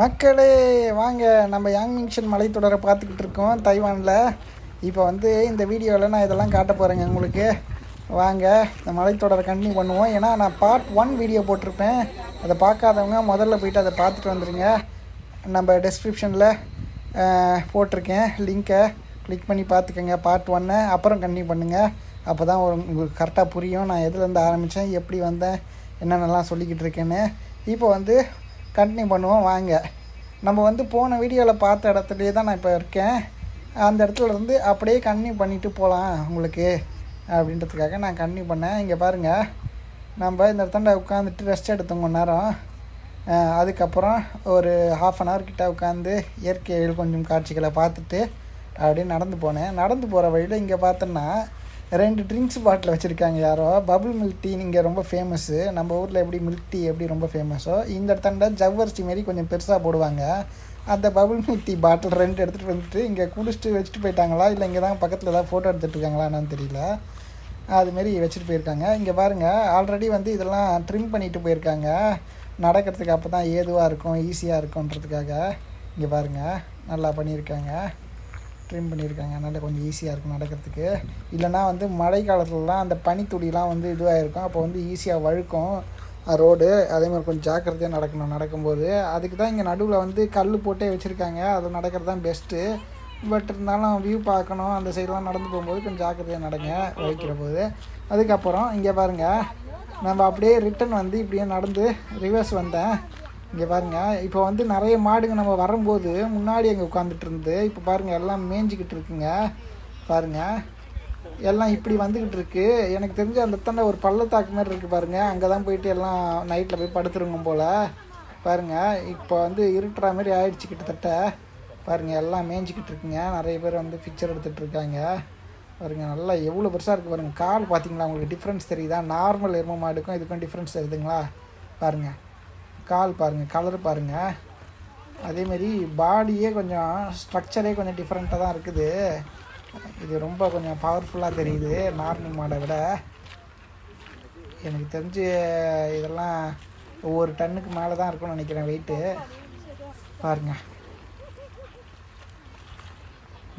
மக்களே வாங்க, நம்ம யாங்மிங்ஷன் மலைத்தொடரை பார்த்துக்கிட்டு இருக்கோம் தைவானில். இப்போ வந்து இந்த வீடியோவில் நான் இதெல்லாம் காட்ட போகிறேங்க உங்களுக்கு. வாங்க இந்த மலைத்தொடரை கண்டினியூ பண்ணுவோம். ஏன்னா நான் பார்ட் 1 வீடியோ போட்டிருப்பேன், அதை பார்க்காதவங்க முதல்ல போய்ட்டு அதை பார்த்துட்டு வந்துடுங்க. நம்ம டெஸ்கிரிப்ஷனில் போட்டிருக்கேன் லிங்க்கை, கிளிக் பண்ணி பார்த்துக்கோங்க பார்ட் 1. அப்புறம் கண்டினியூ பண்ணுங்கள். அப்போ தான் உங்களுக்கு கரெக்டாக புரியும் நான் எதுலேருந்து ஆரம்பித்தேன், எப்படி வந்தேன், என்னென்னலாம் சொல்லிக்கிட்டு இருக்கேன்னு. இப்போ வந்து கண்டினியூ பண்ணுவோம் வாங்க. நம்ம வந்து போன வீடியோவில் பார்த்த இடத்துலையே தான் நான் இப்போ இருக்கேன். அந்த இடத்துல இருந்து அப்படியே கண்டினியூ பண்ணிவிட்டு போகலாம் உங்களுக்கு அப்படின்றதுக்காக நான் கண்டினியூ பண்ணேன். இங்கே பாருங்கள், நம்ம இந்த இடத்துல உட்காந்துட்டு ரெஸ்ட் எடுத்தோம் கொஞ்ச நேரம். அதுக்கப்புறம் ஒரு 1/2 hour கிட்ட உட்காந்து இயற்கையில் கொஞ்சம் காட்சிகளை பார்த்துட்டு அப்படியே நடந்து போனேன். நடந்து போகிற வழியில் இங்கே பார்த்தோன்னா 2 ட்ரிங்க்ஸ் பாட்டில் வச்சுருக்காங்க யாரோ. பபுள் மில்க் டீ இங்கே ரொம்ப ஃபேமஸ்ஸு. நம்ம ஊரில் எப்படி மில்க் டீ எப்படி ரொம்ப ஃபேமஸோ, இந்த இடத்துல ஜவ்வரிசி மாரி கொஞ்சம் பெருசாக போடுவாங்க. அந்த பபுள் மில்க் டீ பாட்டில் 2 எடுத்துகிட்டு வந்துட்டு இங்கே குடிச்சிட்டு வச்சுட்டு போயிட்டாங்களா, இல்லை இங்கே தான் பக்கத்தில் ஏதாவது ஃபோட்டோ எடுத்துகிட்டு இருக்காங்களா என்னன்னு தெரியல. அதுமாரி வச்சுட்டு போயிருக்காங்க. இங்கே பாருங்கள், ஆல்ரெடி வந்து இதெல்லாம் ட்ரிம் பண்ணிவிட்டு போயிருக்காங்க நடக்கிறதுக்கு. அப்போ தான் ஏதுவாக இருக்கும், ஈஸியாக இருக்கும்ன்றதுக்காக. இங்கே பாருங்கள், நல்லா பண்ணியிருக்காங்க, ட்ரிம் பண்ணியிருக்காங்க. நல்லா கொஞ்சம் ஈஸியாக இருக்கும் நடக்கிறதுக்கு. இல்லைனா வந்து மழை காலத்துலலாம் அந்த பனித்துளிலாம் வந்து இதுவாக இருக்கும், அப்போ வந்து ஈஸியாக வழுக்கும் ரோடு. அதேமாதிரி கொஞ்சம் ஜாக்கிரதையாக நடக்கணும் நடக்கும்போது. அதுக்கு தான் இங்கே நடுவில் வந்து கல் போட்டே வச்சுருக்காங்க, அது நடக்கிறது தான் பெஸ்ட்டு. பட் இருந்தாலும் வியூ பார்க்கணும், அந்த சைடெலாம் நடந்து போகும்போது கொஞ்சம் ஜாக்கிரதையாக நடங்க வலிக்கிற போது. அதுக்கப்புறம் இங்கே பாருங்கள், நம்ம அப்படியே ரிட்டன் வந்து இப்படியே நடந்து ரிவர்ஸ் வந்தேன். இங்கே பாருங்கள், இப்போ வந்து நிறைய மாடுங்க நம்ம வரும்போது முன்னாடி அங்கே உட்காந்துட்டு இருந்து இப்போ பாருங்கள் எல்லாம் மேய்ஞ்சிக்கிட்டு இருக்குங்க. பாருங்கள் எல்லாம் இப்படி வந்துக்கிட்டு இருக்கு. எனக்கு தெரிஞ்ச அந்த தண்டை ஒரு பள்ளத்தாக்கு மாதிரி இருக்குது பாருங்கள், அங்கே தான் போயிட்டு எல்லாம் நைட்டில் போய் படுத்துருங்க போல். பாருங்கள் இப்போ வந்து இருட்டுற மாதிரி ஆயிடுச்சு கிட்டத்தட்ட. பாருங்கள் எல்லாம் மேய்ஞ்சிக்கிட்டு இருக்குங்க. நிறைய பேர் வந்து பிக்சர் எடுத்துகிட்டு இருக்காங்க. பாருங்கள் நல்லா எவ்வளோ பெருசாக இருக்குது பாருங்கள். கால் பார்த்தீங்களா, உங்களுக்கு டிஃப்ரென்ஸ் தெரியுதா? நார்மல் எருமை மாடுக்கும் இதுக்கும் டிஃப்ரென்ஸ் தெரியுதுங்களா? பாருங்கள் கால் பாருங்கள், கலர் பாருங்கள். அதேமாரி பாடியே கொஞ்சம் ஸ்ட்ரக்சரே கொஞ்சம் டிஃப்ரெண்ட்டாக தான் இருக்குது. இது ரொம்ப கொஞ்சம் பவர்ஃபுல்லாக தெரியுது நார்மல் மாடை விட. எனக்கு தெரிஞ்சு இதெல்லாம் ஒவ்வொரு டன்னுக்கு மேலே தான் இருக்கும்னு நினைக்கிறேன் வெயிட்டு. பாருங்கள்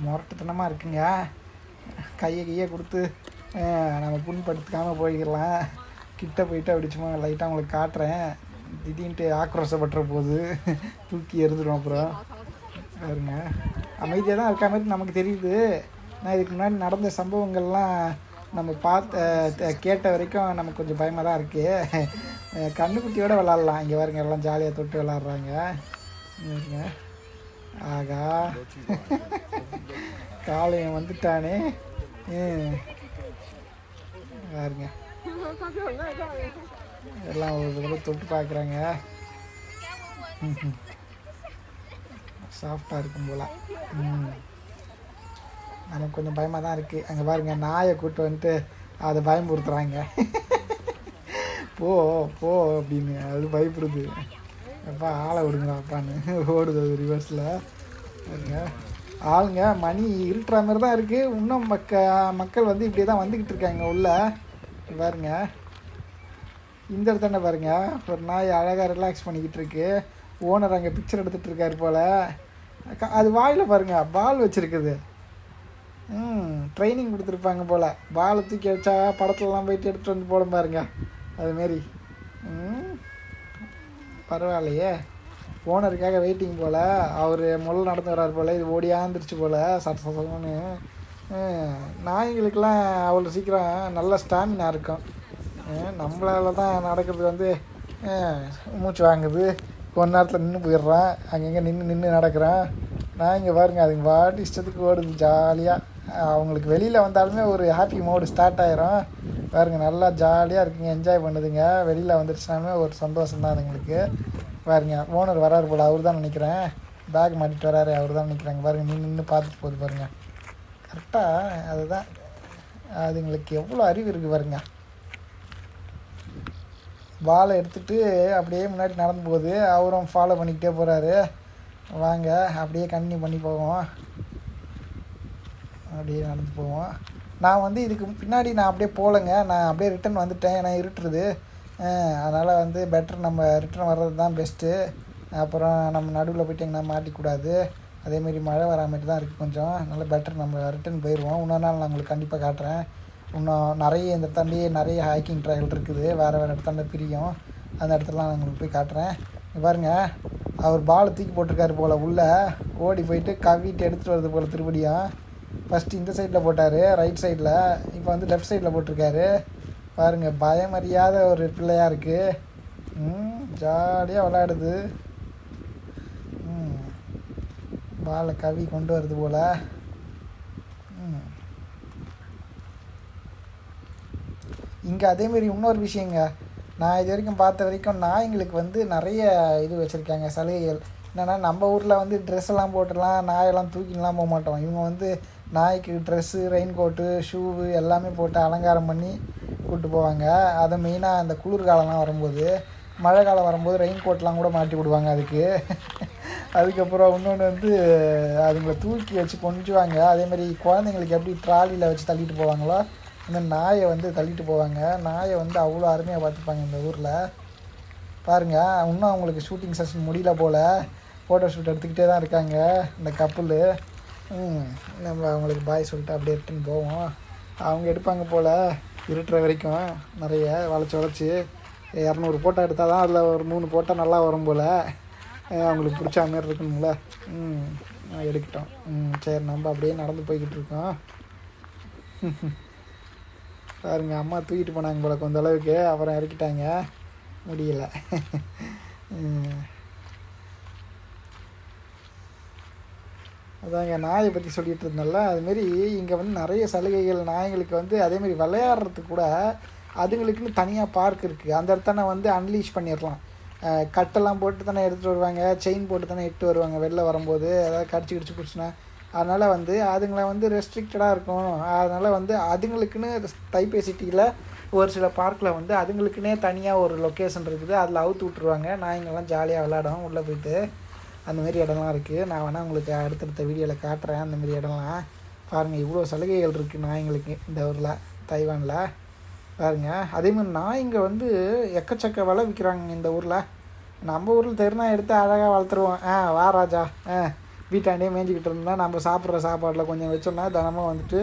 முரட்டுத்தனமாக இருக்குங்க. கையை கொடுத்து நம்ம புண்படுத்திக்காமல் போய்க்கலாம். கிட்ட போயிட்டு அப்படி சும்மா லைட்டாக உங்களுக்கு காட்டுறேன். திடீர்னுட்டு ஆக்ரோஷப்பட்டுற போது தூக்கி எறிஞ்சிடும். அப்புறம் பாருங்க அமைதியாக தான் இருக்க மாதிரி நமக்கு தெரியுது. நான் இதுக்கு முன்னாடி நடந்த சம்பவங்கள்லாம் நம்ம கேட்ட வரைக்கும் நமக்கு கொஞ்சம் பயமாக தான் இருக்குது. கண்ணுக்குட்டியோடு விளாட்லாம். இங்கே பாருங்க எல்லாம் ஜாலியாக தொட்டு விளாட்றாங்க. ஆகா காளையன் வந்துட்டானே பாருங்க, எல்லாம் ஒரு தடவை தொட்டு பார்க்குறாங்க. சாஃப்டாக இருக்கும் போல். நமக்கு கொஞ்சம் பயமாக தான் இருக்குது. அங்கே பாருங்கள் நாயை கூப்பிட்டு வந்துட்டு அதை பயம்படுத்துகிறாங்க. போ போ அப்படின்னு அது பயப்படுது. அப்பா ஆளை விடுங்களா அப்பான்னு ஓடுது அது ரிவர்ஸில். பாருங்க ஆளுங்க மணி இருட்டுற மாதிரி தான் இருக்குது. இன்னும் மக்கள் வந்து இப்படியே தான் வந்துக்கிட்டு இருக்காங்க உள்ள. பாருங்க இந்த இடத்துல பாருங்க, ஒரு நாய் அழகாக ரிலாக்ஸ் பண்ணிக்கிட்டு இருக்கு. ஓனர் அங்கே பிக்சர் எடுத்துகிட்டு இருக்காரு போல். அது வாயில் பாருங்கள் பால் வச்சுருக்குது. ட்ரைனிங் கொடுத்துருப்பாங்க போல். பாலை தூக்கி வச்சா படத்துலலாம் போயிட்டு எடுத்துகிட்டு வந்து போட பாருங்க. அதுமாரி பரவாயில்லையே, ஓனருக்காக வெயிட்டிங் போல். அவர் முதல்ல நடந்து வர்றார் போல். இது ஓடியாந்துருச்சு போல் சட்டன்னு. நாய்களுக்கெல்லாம் அவ்வளோ சீக்கிரம் நல்ல ஸ்டாமினா இருக்கும். நம்மளால தான் நடக்கிறது வந்து மூச்சு வாங்குது. கொஞ்ச நேரத்தில் நின்று போயிடுறான், அங்கங்கே நின்று நடக்கிறான். நான் இங்கே பாருங்கள் அதுங்க பாட்டு இஷ்டத்துக்கு ஓடுது ஜாலியாக. அவங்களுக்கு வெளியில் வந்தாலுமே ஒரு ஹாப்பி மோடு ஸ்டார்ட் ஆகிரும். பாருங்கள் நல்லா ஜாலியாக இருக்குங்க, என்ஜாய் பண்ணுதுங்க. வெளியில் வந்துடுச்சுனாலுமே ஒரு சந்தோஷம் தான் அதுங்களுக்கு. பாருங்க ஓனர் வராரு போல், அவர் தான் நினைக்கிறேன். பேக் மாட்டிட்டு வராரு, அவர் தான் நினைக்கிறாங்க. பாருங்கள் நின்று பார்த்துட்டு போகுது பாருங்கள். கரெக்டாக அதுதான், அதுங்களுக்கு எவ்வளோ அறிவு இருக்குது பாருங்க. பாலை எடுத்துகிட்டு அப்படியே முன்னாடி நடந்து போகுது. அவரும் ஃபாலோ பண்ணிக்கிட்டே போகிறாரு. வாங்க அப்படியே கண்டினியூ பண்ணி போவோம், அப்படியே நடந்து போவோம். நான் வந்து இதுக்கு பின்னாடி நான் அப்படியே போகலைங்க, நான் அப்படியே ரிட்டன் வந்துட்டேன். ஏன்னா இருட்டுறது, அதனால் வந்து பெட்டர் நம்ம ரிட்டர்ன் வர்றது தான் பெஸ்ட்டு. அப்புறம் நம்ம நடுவில் போய்ட்டு எங்கன்னா மாட்டிக்கூடாது. அதேமாரி மழை வராமட்டு தான் இருக்குது கொஞ்சம். அதனால் பெட்டர் நம்ம ரிட்டன் போயிடுவோம். இன்னொரு நாள் நான் உங்களுக்கு கண்டிப்பாக காட்டுறேன். இன்னும் நிறைய இந்த இடத்தாண்டியே நிறைய ஹைக்கிங் ட்ரையல் இருக்குது. வேறு வேறு இடத்தாண்ட பிரியும். அந்த இடத்துலலாம் நான் உங்களுக்கு போய் காட்டுறேன். பாருங்கள், அவர் பால் தூக்கி போட்டிருக்காரு போல், உள்ளே ஓடி போயிட்டு கவிட்டு எடுத்துகிட்டு வருது போல் திருப்படியும். ஃபஸ்ட்டு இந்த சைடில் போட்டார், ரைட் சைடில். இப்போ வந்து லெஃப்ட் சைடில் போட்டிருக்காரு. பாருங்கள், பயமறியாத ஒரு பிள்ளையாக இருக்குது. ஜாலியாக விளையாடுது. பாலை கவி கொண்டு வருது போல். இங்கே அதேமாரி இன்னொரு விஷயங்க, நான் இது வரைக்கும் பார்த்த வரைக்கும் நாய்ங்களுக்கு வந்து நிறைய இது வச்சுருக்காங்க, சலுகைகள். என்னென்னா, நம்ம ஊரில் வந்து ட்ரெஸ்ஸெல்லாம் போட்டுடலாம், நாயெல்லாம் தூக்கிலாம் போக மாட்டோம். இவங்க வந்து நாய்க்கு ட்ரெஸ்ஸு, ரெயின் கோட்டு, ஷூவு எல்லாமே போட்டு அலங்காரம் பண்ணி கூப்பிட்டு போவாங்க. அதை மெயினாக அந்த குளிர்காலம்லாம் வரும்போது, மழை காலம் வரும்போது ரெயின் கோட்லாம் கூட மாட்டி விடுவாங்க அதுக்கு. அதுக்கப்புறம் இன்னொன்று வந்து அதுங்களை தூக்கி வச்சு கொஞ்சுவாங்க. அதேமாதிரி குழந்தைங்களுக்கு எப்படி ட்ராலியில் வச்சு தள்ளிட்டு போவாங்களோ, இந்த நாயை வந்து தள்ளிட்டு போவாங்க. நாயை வந்து அவ்வளோ அருமையாக பார்த்துப்பாங்க இந்த ஊரில். பாருங்கள், இன்னும் அவங்களுக்கு ஷூட்டிங் செஷன் முடியல போல். ஃபோட்டோ ஷூட் எடுத்துக்கிட்டே தான் இருக்காங்க இந்த கப்புள். நம்ம அவங்களுக்கு பாய் சொல்லிட்டு அப்படியே ரிட்டன் போவோம். அவங்க எடுப்பாங்க போல் இருட்டுற வரைக்கும். நிறைய வளைச்சி 200 ஃபோட்டோ எடுத்தால் தான் அதில் ஒரு 3 ஃபோட்டோ நல்லா வரும் போல். அவங்களுக்கு பிடிச்ச மாதிரி இருக்கணும்ல. எடுக்கிட்டோம். சரி, நம்ம அப்படியே நடந்து போய்கிட்டு இருக்கோம். பாருங்க, அம்மா தூக்கிட்டு போனாங்க போல கொஞ்ச அளவுக்கு, அப்புறம் இறக்கிட்டாங்க, முடியலை. அதாங்க நாயை பற்றி சொல்லிகிட்டு இருந்தோம்ல, அதுமாரி இங்கே வந்து நிறைய சலுகைகள் நாய்களுக்கு வந்து. அதேமாரி விளையாடுறதுக்கு கூட அதுங்களுக்குன்னு தனியாக பார்க் இருக்குது. அந்த இடத்தான வந்து அன்லீஷ் பண்ணிடலாம். கட்டெல்லாம் போட்டு தானே எடுத்துகிட்டு வருவாங்க, செயின் போட்டு தானே இட்டு வருவாங்க வெளில வரும்போது, ஏதாவது கடிச்சு பிடிச்சினா. அதனால் வந்து அதுங்களை வந்து ரெஸ்ட்ரிக்டடாக இருக்கும். அதனால் வந்து அதுங்களுக்குன்னு தைப்பை சிட்டியில் ஒரு சில பார்க்கில் வந்து அதுங்களுக்குன்னே தனியாக ஒரு லொக்கேஷன் இருக்குது. அதில் அவுத்து விட்ருவாங்க. நாய்ங்கள்லாம் ஜாலியாக விளையாடும் உள்ளே போய்ட்டு. அந்தமாரி இடம்லாம் இருக்குது. நான் வேணால் உங்களுக்கு அடுத்தடுத்த வீடியோவில் காட்டுறேன் அந்தமாரி இடம்லாம். பாருங்கள், இவ்வளோ சலுகைகள் இருக்குது நாய்ங்களுக்கு இந்த ஊரில், தைவானில். பாருங்கள், அதேமாதிரி நாய்ங்க வந்து எக்கச்சக்க விலை விற்கிறாங்க இந்த ஊரில். நம்ம ஊரில் தெருனா எடுத்து அழகாக வளர்த்துருவோம். வா ராஜா, வீட்டாண்டே மேய்ஞ்சிக்கிட்டு இருந்தால் நம்ம சாப்பிட்ற சாப்பாட்டில் கொஞ்சம் வச்சோம்னா தினமும் வந்துட்டு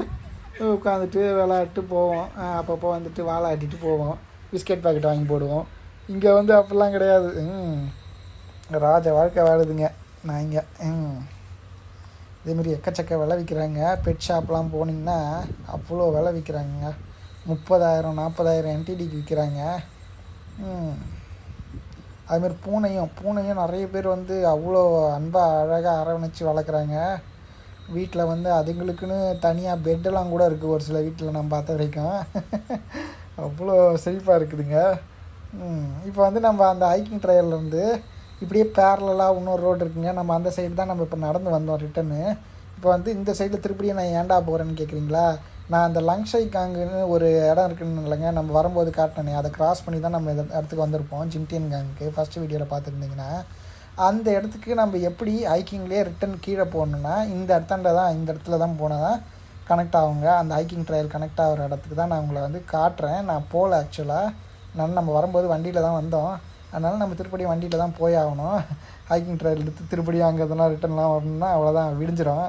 உட்காந்துட்டு விளையாட்டு போவோம். அப்பப்போ வந்துட்டு வாழை ஆட்டிட்டு போவோம், பிஸ்கெட் பாக்கெட் வாங்கி போடுவோம். இங்கே வந்து அப்படிலாம் கிடையாது. ராஜ வாழ்க்கை வாழுதுங்க நாய்ங்க. இதேமாரி எக்கச்சக்க விலை விற்கிறாங்க. பெட் ஷாப்லாம் போனீங்கன்னா அவ்வளோ விலை விற்கிறாங்க. 30,000 40,000 என்டிடிக்கு விற்கிறாங்க. அதுமாரி பூனையும் நிறைய பேர் வந்து அவ்வளோ அன்பாக அழகாக அரவணைச்சி வளர்க்குறாங்க. வீட்டில் வந்து அதுங்களுக்குன்னு தனியாக பெட்டெல்லாம் கூட இருக்குது ஒரு சில வீட்டில் நான் பார்த்த வரைக்கும். அவ்வளோ செழிப்பாக இருக்குதுங்க. இப்போ வந்து நம்ம அந்த ஹைக்கிங் ட்ரையல்லேருந்து இப்படியே பேரலாக இன்னொரு ரோடு இருக்குங்க. நம்ம அந்த சைடு தான் நம்ம இப்போ நடந்து வந்தோம் ரிட்டன்னு. இப்போ வந்து இந்த சைடில் திருப்படியும் நான் ஏன்டா போகிறேன்னு கேட்குறீங்களா? நான் அந்த லங்ஷைக்காங்குன்னு ஒரு இடம் இருக்குன்னு இல்லைங்க, நம்ம வரும்போது காட்டினேன். அதை கிராஸ் பண்ணி தான் நம்ம இந்த இடத்துக்கு வந்திருப்போம், ஜின்டியன்காங்குக்கு. ஃபஸ்ட்டு வீடியோவில் பார்த்துருந்தீங்கன்னா அந்த இடத்துக்கு நம்ம எப்படி ஹைக்கிங்லேயே ரிட்டன் கீழே போகணுன்னா இந்த இடத்துல தான் போனால் தான் கனெக்ட் ஆகுங்க. அந்த ஹைக்கிங் ட்ரையல் கனெக்ட் ஆகிற இடத்துக்கு தான் நான் உங்களை வந்து காட்டுறேன். நான் போகல ஆக்சுவலாக. நம்ம வரும்போது வண்டியில் தான் வந்தோம். அதனால் நம்ம திருப்படி வண்டியில் தான் போய் ஆகணும். ஹைக்கிங் ட்ரையல் எடுத்து திருப்படியும் அங்கே எதனா ரிட்டர்ன்லாம் வரணும்னா அவ்வளோதான், விடிஞ்சிடும்.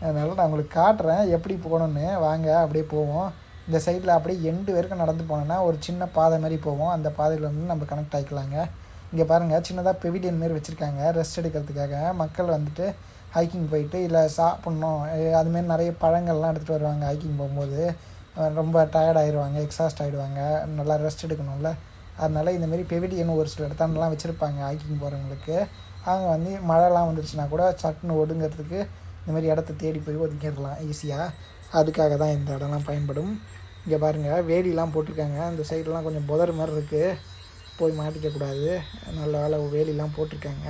அதனால் நான் உங்களுக்கு காட்டுறேன் எப்படி போகணுன்னு. வாங்க அப்படியே போவோம். இந்த சைடில் அப்படியே எண்டு வரைக்கும் நடந்து போனோன்னா ஒரு சின்ன பாதை மாதிரி போவோம். அந்த பாதையில் வந்து நம்ம கனெக்ட் ஆகிக்கலாங்க. இங்கே பாருங்கள், சின்னதாக பெவிலியன் மாரி வச்சுருக்காங்க ரெஸ்ட் எடுக்கிறதுக்காக. மக்கள் வந்துட்டு ஹைக்கிங் போயிட்டு இல்லை சாப்பிட்ணும் அதுமாரி நிறைய பழங்கள்லாம் எடுத்துகிட்டு வருவாங்க. ஹைக்கிங் போகும்போது ரொம்ப டயர்ட் ஆகிடுவாங்க, எக்ஸாஸ்ட் ஆகிடுவாங்க, நல்லா ரெஸ்ட் எடுக்கணும்ல. அதனால் இந்தமாரி பெவிலியன் ஒரு சில இடத்தாண்டெலாம் வச்சுருப்பாங்க ஹைக்கிங் போகிறவங்களுக்கு. அவங்க வந்து மழைலாம் வந்துருச்சுன்னா கூட சட்டுன்னு ஒதுங்கிறதுக்கு இந்தமாரி இடத்த தேடி போய் ஒதுங்கிடலாம் ஈஸியாக. அதுக்காக தான் இந்த இடம்லாம் பயன்படும். இங்கே பாருங்கள், வேலிலாம் போட்டிருக்காங்க. இந்த சைடெலாம் கொஞ்சம் புதர் மாதிரி இருக்குது, போய் மாட்டிக்கக்கூடாது. நல்ல வேலை வேலிலாம் போட்டிருக்காங்க.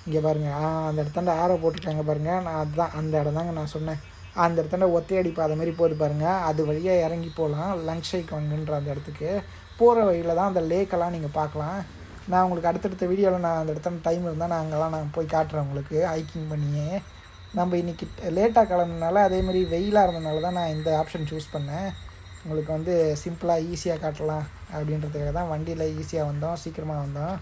இங்கே பாருங்கள், அந்த இடத்தாண்ட ஆரோ போட்டிருக்காங்க பாருங்கள். நான் அதுதான் அந்த இடம் தாங்க நான் சொன்னேன். அந்த இடத்தாண்ட ஒத்தையடி பாதை மாதிரி போது பாருங்கள். அது வழியாக இறங்கி போகலாம் லங்ஷைக்கு வாங்குன்ற அந்த இடத்துக்கு. போகிற வழியில் தான் அந்த லேக்கெல்லாம் நீங்கள் பார்க்கலாம். நான் உங்களுக்கு அடுத்தடுத்த வீடியோவில் நான் அந்த இடத்துல டைம் இருந்தால் நான் அங்கெல்லாம் நான் போய் காட்டுறேன் உங்களுக்கு ஹைக்கிங் பண்ணியே. நம்ம இன்றைக்கி லேட்டாக கிளம்புனால அதேமாதிரி வெயிலாக இருந்ததுனால தான் நான் இந்த ஆப்ஷன் சூஸ் பண்ணேன். உங்களுக்கு வந்து சிம்பிளாக ஈஸியாக காட்டலாம் அப்படின்றதுக்காக தான் வண்டியில் ஈஸியாக வந்தோம், சீக்கிரமாக வந்தோம்.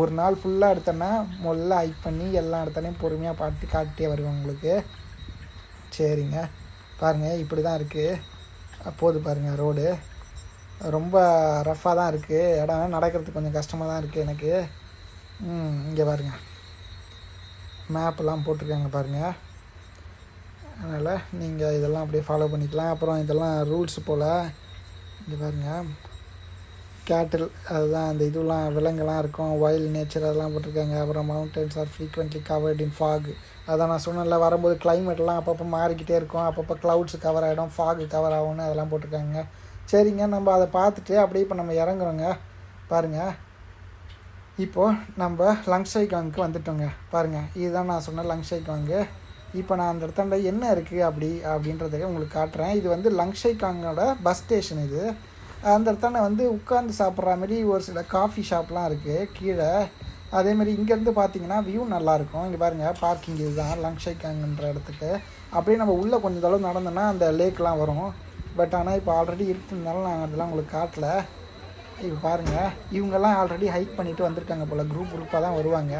ஒரு நாள் ஃபுல்லாக எடுத்தோன்னா முதல்ல ஹைக் பண்ணி எல்லா இடத்துலையும் பொறுமையாக பார்த்து காட்டிட்டே வருவேன் உங்களுக்கு. சரிங்க, பாருங்கள் இப்படி தான் இருக்குது. போது பாருங்கள் ரோடு ரொம்ப ரஃப்பாக தான் இருக்குது. இடம் நடக்கிறதுக்கு கொஞ்சம் கஷ்டமாக தான் இருக்குது எனக்கு. இங்கே பாருங்கள் மேப்பெல்லாம் போட்டிருக்காங்க பாருங்கள். அதனால் நீங்கள் இதெல்லாம் அப்படியே ஃபாலோ பண்ணிக்கலாம். அப்புறம் இதெல்லாம் ரூல்ஸ் போல். இங்கே பாருங்கள் கேட்டில் அதுதான் அந்த இதெல்லாம் விலங்கெல்லாம் இருக்கும், வைல்ட் நேச்சர் அதெல்லாம் போட்டிருக்காங்க. அப்புறம் mountains are frequently covered in fog. அதான் நான் சொன்னேன்ல, வரும்போது கிளைமேட்லாம் அப்பப்போ மாறிக்கிட்டே இருக்கும், அப்பப்போ க்ளவுட்ஸ் கவர் ஆகிடும், ஃபாகு கவர் ஆகும்னு அதெல்லாம் போட்டிருக்காங்க. சரிங்க, நம்ம அதை பார்த்துட்டு அப்படியே இப்போ நம்ம இறங்குறோங்க. பாருங்கள் இப்போது நம்ம லங்ஷைக்காங்க்கு வந்துட்டோங்க. பாருங்கள் இதுதான் நான் சொன்ன லங்ஷைக்காங்கு. இப்போ நான் அந்த இடத்துல என்ன இருக்குது அப்படின்றதுக்கு உங்களுக்கு காட்டுறேன். இது வந்து லங்ஷைக்காங்கோட பஸ் ஸ்டேஷன். இது அந்த இடத்துல வந்து உட்காந்து சாப்பிட்ற மாதிரி ஒரு சில காஃபி ஷாப்லாம் இருக்குது கீழே. அதேமாதிரி இங்கேருந்து பார்த்தீங்கன்னா வியூ நல்லாயிருக்கும். இங்கே பாருங்கள் பார்க்கிங் இதுதான் லங்ஷைக்காங்கன்ற இடத்துக்கு. அப்படியே நம்ம உள்ளே கொஞ்சம் தளவு நடந்தோன்னா அந்த லேக்லாம் வரும். பட் ஆனால் இப்போ ஆல்ரெடி இருக்குதுனால நாங்கள் அதெல்லாம் உங்களுக்கு காட்டல. இப்போ பாருங்கள் இவங்கெல்லாம் ஆல்ரெடி ஹைக் பண்ணிவிட்டு வந்திருக்காங்க போல். குரூப்பாக தான் வருவாங்க.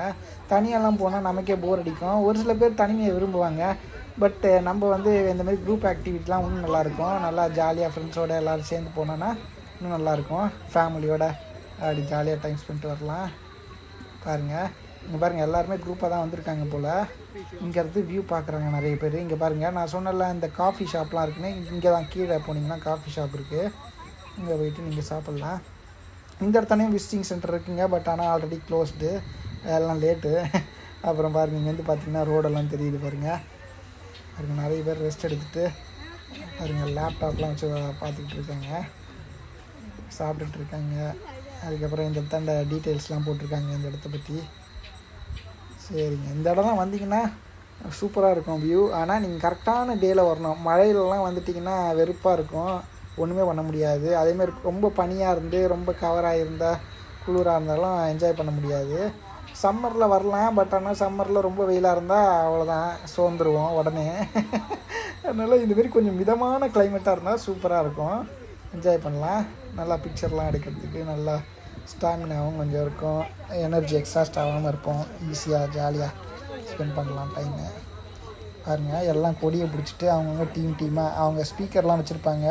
தனியாலாம் போனால் நமக்கே போர் அடிக்கும். ஒரு சில பேர் தனிமையை விரும்புவாங்க. பட்டு நம்ம வந்து இந்தமாதிரி குரூப் ஆக்டிவிட்டிலாம் இன்னும் நல்லாயிருக்கும். நல்லா ஜாலியாக ஃப்ரெண்ட்ஸோடு எல்லோரும் சேர்ந்து போனோன்னா இன்னும் நல்லாயிருக்கும். ஃபேமிலியோடு அப்படி ஜாலியாக டைம் ஸ்பெண்ட் வரலாம். பாருங்கள் இங்கே பாருங்கள் எல்லாருமே குரூப்பாக தான் வந்திருக்காங்க போல். இங்கேருந்து வியூ பார்க்குறாங்க நிறைய பேர். இங்கே பாருங்கள் நான் சொன்னல இந்த காஃபி ஷாப்லாம் இருக்குன்னு, இங்கே தான் கீழே போனீங்கன்னா காஃபி ஷாப் இருக்குது. இங்கே போயிட்டு நீங்கள் சாப்பிட்லாம். இந்த இடத்துலையும் விசிட்டிங் சென்டர் இருக்குங்க. பட் ஆனால் ஆல்ரெடி க்ளோஸ்டு, எல்லாம் லேட்டு. அப்புறம் பாருங்கள் இங்கேருந்து பார்த்தீங்கன்னா ரோடெல்லாம் தெரியுது பாருங்கள். பாருங்கள் நிறைய பேர் ரெஸ்ட் எடுத்துகிட்டு பாருங்கள் லேப்டாப்லாம் வச்சு பார்த்துக்கிட்டு இருக்காங்க, சாப்பிட்டுட்டு இருக்காங்க. அதுக்கப்புறம் இந்த இடத்தாண்ட டீட்டெயில்ஸ்லாம் போட்டிருக்காங்க இந்த இடத்த பற்றி. சரிங்க, இந்த இடம்லாம் வந்தீங்கன்னா சூப்பராக இருக்கும் வியூ. ஆனால் நீங்கள் கரெக்டான டேயில் வரணும். மழையிலலாம் வந்துட்டிங்கன்னா வெறுப்பாக இருக்கும், ஒன்றுமே பண்ண முடியாது. அதேமாதிரி ரொம்ப பனியாக இருந்து ரொம்ப கவராக இருந்தால் குளிராக இருந்தாலும் என்ஜாய் பண்ண முடியாது. சம்மரில் வரலாம். பட் ஆனால் சம்மரில் ரொம்ப வெயிலாக இருந்தால் அவ்வளோதான், சோர்ந்துருவோம் உடனே. அதனால் இதுமாரி கொஞ்சம் மிதமான கிளைமேட்டாக இருந்தால் சூப்பராக இருக்கும், என்ஜாய் பண்ணலாம். நல்லா பிக்சர்லாம் எடுக்கிறதுக்கு நல்லா ஸ்டாமினாவும் கொஞ்சம் இருக்கும், எனர்ஜி எக்ஸாஸ்ட் ஆகாமல் இருப்போம், ஈஸியாக ஜாலியாக ஸ்பெண்ட் பண்ணலாம் டைமு. பாருங்கள் எல்லாம் கொடியை பிடிச்சிட்டு அவங்கவுங்க டீமாக அவங்க ஸ்பீக்கர்லாம் வச்சுருப்பாங்க.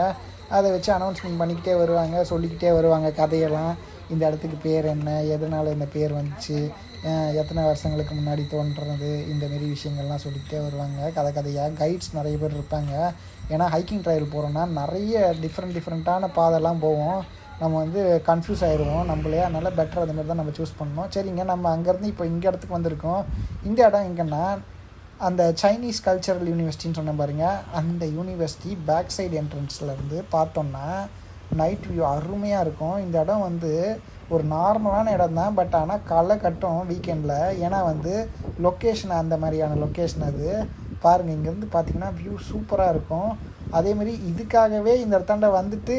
அதை வச்சு அனௌன்ஸ்மெண்ட் பண்ணிக்கிட்டே வருவாங்க, சொல்லிக்கிட்டே வருவாங்க கதையெல்லாம். இந்த இடத்துக்கு பேர் என்ன, எதனால் இந்த பேர் வந்துச்சு, எத்தனை வருஷங்களுக்கு முன்னாடி தோன்றுறது, இந்தமாரி விஷயங்கள்லாம் சொல்லிக்கிட்டே வருவாங்க கதையாக. கைட்ஸ் நிறைய பேர் இருப்பாங்க. ஏன்னா ஹைக்கிங் ட்ரையல் போகிறோன்னா நிறைய டிஃப்ரெண்ட்டான பாதைலாம் போவோம். நம்ம வந்து கன்ஃபியூஸ் ஆகிடுவோம் நம்மளே. அதனால் பெட்டர் அதுமாரி தான் நம்ம சூஸ் பண்ணணும். சரிங்க, நம்ம அங்கேருந்து இப்போ இங்கே இடத்துக்கு வந்திருக்கோம். இந்த இடம் எங்கன்னா அந்த சைனீஸ் கல்ச்சரல் யூனிவர்சிட்டின்னு சொன்ன பாருங்க, அந்த யூனிவர்சிட்டி பேக் சைடு என்ட்ரன்ஸ்லேருந்து பார்த்தோன்னா நைட் வியூ அருமையாக இருக்கும். இந்த இடம் வந்து ஒரு நார்மலான இடம் தான். பட் ஆனால் களை கட்டும் வீக்கெண்டில். ஏன்னா வந்து லொக்கேஷன் அந்த மாதிரியான லொக்கேஷன் அது. பாருங்கள் இங்கேருந்து பார்த்திங்கன்னா வியூ சூப்பராக இருக்கும். அதேமாரி இதுக்காகவே இந்த இடத்தாண்ட வந்துட்டு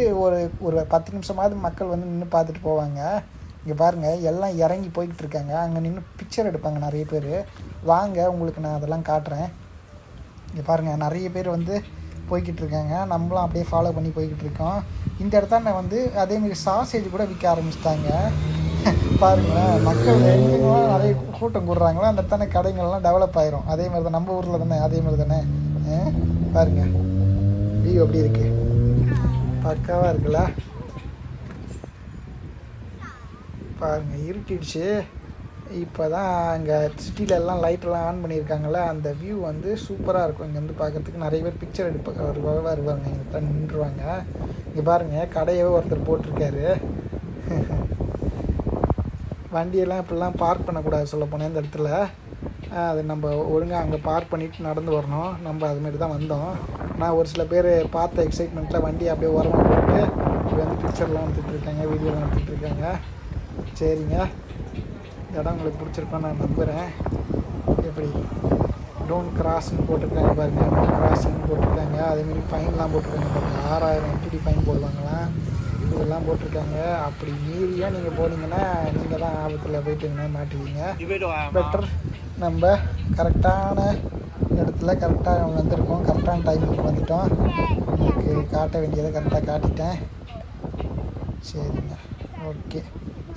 ஒரு 10 நிமிஷமாவது மக்கள் வந்து நின்று பார்த்துட்டு போவாங்க. இங்கே பாருங்கள் எல்லாம் இறங்கி போய்கிட்டு இருக்காங்க. அங்கே நின்று பிக்சர் எடுப்பாங்க நிறைய பேர். வாங்க உங்களுக்கு நான் அதெல்லாம் காட்டுறேன். இங்கே பாருங்கள் நிறைய பேர் வந்து போய்கிட்டு இருக்காங்க. நம்மளும் அப்படியே ஃபாலோ பண்ணி போய்கிட்டு இருக்கோம். இந்த இடத்தாண்ட வந்து அதேமாரி சாசேஜ் கூட விற்க ஆரம்பிச்சிட்டாங்க. பாருங்களேன் மக்கள் எங்கெங்கெல்லாம் நிறைய கூட்டம் கூடுறாங்களோ அந்த இடத்தான கடைகள்லாம் டெவலப் ஆயிரும். அதே மாதிரி தான் நம்ம ஊரில் தானே, அதே மாதிரி தானே. பாருங்கள் வியூ எப்படி இருக்குது, பக்காவாக இருக்குல்ல. பாருங்கள் இருட்டிடுச்சு. இப்போ தான் அங்கே சிட்டியில் எல்லாம் லைட்டெல்லாம் ஆன் பண்ணியிருக்காங்கள்ல, அந்த வியூ வந்து சூப்பராக இருக்கும். இங்கேருந்து பார்க்குறதுக்கு நிறைய பேர் பிக்சர் வருவாங்க, இங்கே தான் நின்றுவாங்க. இங்கே பாருங்கள் கடையவே ஒருத்தர் போட்டிருக்காரு. வண்டியெல்லாம் இப்படிலாம் பார்க் பண்ணக்கூடாது சொல்ல போனேன் இந்த இடத்துல. அது நம்ம ஒழுங்காக அங்கே பார்க் பண்ணிவிட்டு நடந்து வரணும். நம்ம அதுமாரி தான் வந்தோம். நான் ஒரு சில பேர் பார்த்த எக்ஸைட்மெண்ட்டில் வண்டியை அப்படியே ஓரமாக போட்டு இப்போ வந்து பிக்சர்லாம் எடுத்துகிட்ருக்காங்க, வீடியோலாம் எடுத்துகிட்ருக்காங்க. சரிங்க, இந்த இடம் உங்களுக்கு பிடிச்சிருக்கோன்னு நான் நம்புகிறேன். எப்படி டோன்ட் கிராஸ்ன்னு போட்டிருக்காங்க பாருங்கள், டோன்ட் கிராஸ்ன்னு போட்டிருக்காங்க. அதேமாரி ஃபைன்லாம் போட்டிருக்காங்க பாருங்கள், 6000 என்டிடி ஃபைன் போடுவாங்களாம், இதெல்லாம் போட்டிருக்காங்க. அப்படி மீறியாக நீங்கள் போனீங்கன்னா நீங்கள் தான் ஆபத்தில் போயிட்டீங்கன்னா மாட்டுவீங்க. பெட்டர் நம்ம கரெக்டான இடத்துல கரெக்டாக வந்திருக்கோம், கரெக்டான டைமுக்கு வந்துட்டோம். உங்களுக்கு காட்ட வேண்டியதை கரெக்டாக காட்டிட்டேன். சரிங்க, ஓகே.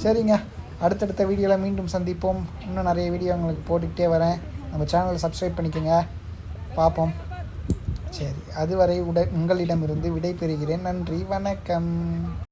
சரிங்க, அடுத்தடுத்த வீடியோவில் மீண்டும் சந்திப்போம். இன்னும் நிறைய வீடியோ உங்களுக்கு போட்டுக்கிட்டே வரேன். நம்ம சேனலை சப்ஸ்கிரைப் பண்ணிக்கோங்க. பார்ப்போம். சரி, அதுவரை உங்களிடமிருந்து விடை பெறுகிறேன். நன்றி, வணக்கம்.